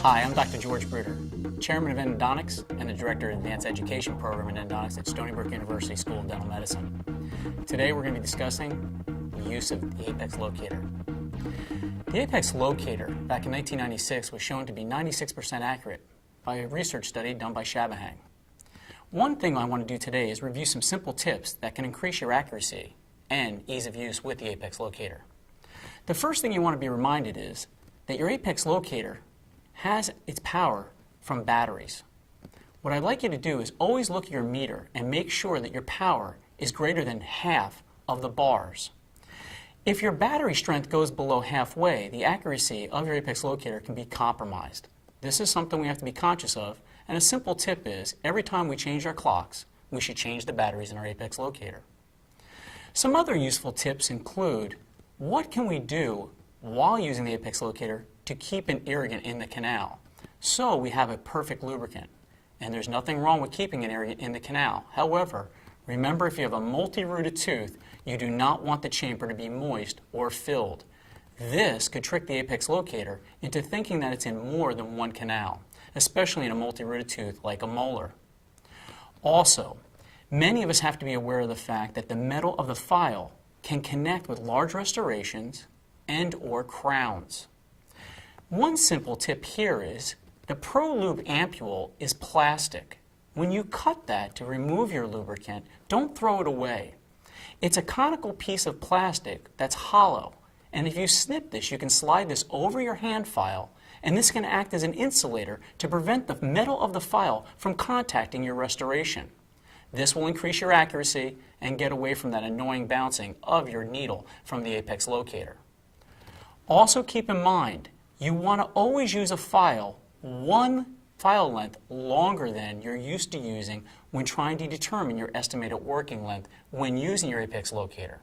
Hi, I'm Dr. George Bruder, Chairman of Endodontics and the Director of the Advanced Education Program in Endodontics at Stony Brook University School of Dental Medicine. Today we're going to be discussing the use of the apex locator. The apex locator, back in 1996, was shown to be 96% accurate by a research study done by Shabahang. One thing I want to do today is review some simple tips that can increase your accuracy and ease of use with the apex locator. The first thing you want to be reminded is that your apex locator has its power from batteries. What I'd like you to do is always look at your meter and make sure that your power is greater than half of the bars. If your battery strength goes below halfway, the accuracy of your apex locator can be compromised. This is something we have to be conscious of, and a simple tip is every time we change our clocks, we should change the batteries in our apex locator. Some other useful tips include what can we do while using the apex locator to keep an irrigant in the canal so we have a perfect lubricant. And there's nothing wrong with keeping an irrigant in the canal. However, remember, if you have a multi-rooted tooth, you do not want the chamber to be moist or filled. This could trick the apex locator into thinking that it's in more than one canal, especially in a multi-rooted tooth like a molar. Also, many of us have to be aware of the fact that the metal of the file can connect with large restorations and or crowns. One simple tip here is the ProLube ampule is plastic. When you cut that to remove your lubricant, don't throw it away. It's a conical piece of plastic that's hollow, and if you snip this, you can slide this over your hand file, and this can act as an insulator to prevent the metal of the file from contacting your restoration. This will increase your accuracy and get away from that annoying bouncing of your needle from the apex locator. Also keep in mind, you want to always use a file one file length longer than you're used to using when trying to determine your estimated working length when using your apex locator.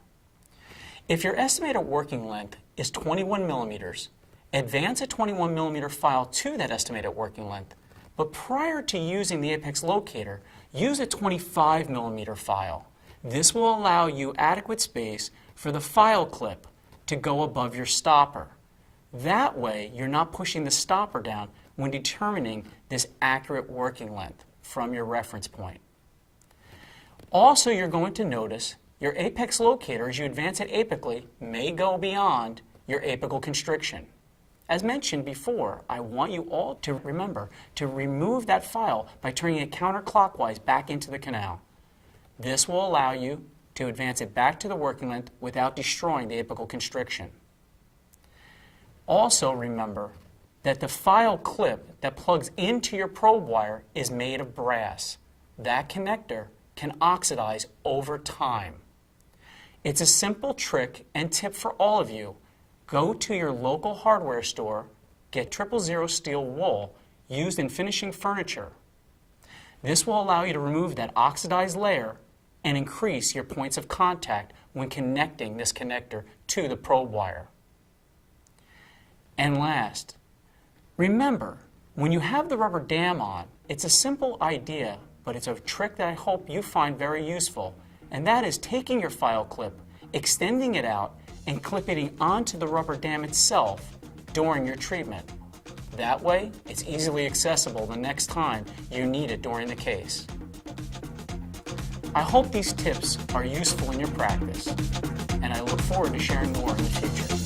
If your estimated working length is 21 millimeters, advance a 21 millimeter file to that estimated working length, but prior to using the apex locator, use a 25 millimeter file. This will allow you adequate space for the file clip to go above your stopper. That way, you're not pushing the stopper down when determining this accurate working length from your reference point. Also, you're going to notice your apex locator, as you advance it apically, may go beyond your apical constriction. As mentioned before, I want you all to remember to remove that file by turning it counterclockwise back into the canal. This will allow you to advance it back to the working length without destroying the apical constriction. Also remember that the file clip that plugs into your probe wire is made of brass. That connector can oxidize over time. It's a simple trick and tip for all of you. Go to your local hardware store, get 000 steel wool used in finishing furniture. This will allow you to remove that oxidized layer and increase your points of contact when connecting this connector to the probe wire. And last, remember, when you have the rubber dam on, it's a simple idea, but it's a trick that I hope you find very useful, and that is taking your file clip, extending it out, and clipping it onto the rubber dam itself during your treatment. That way, it's easily accessible the next time you need it during the case. I hope these tips are useful in your practice, and I look forward to sharing more in the future.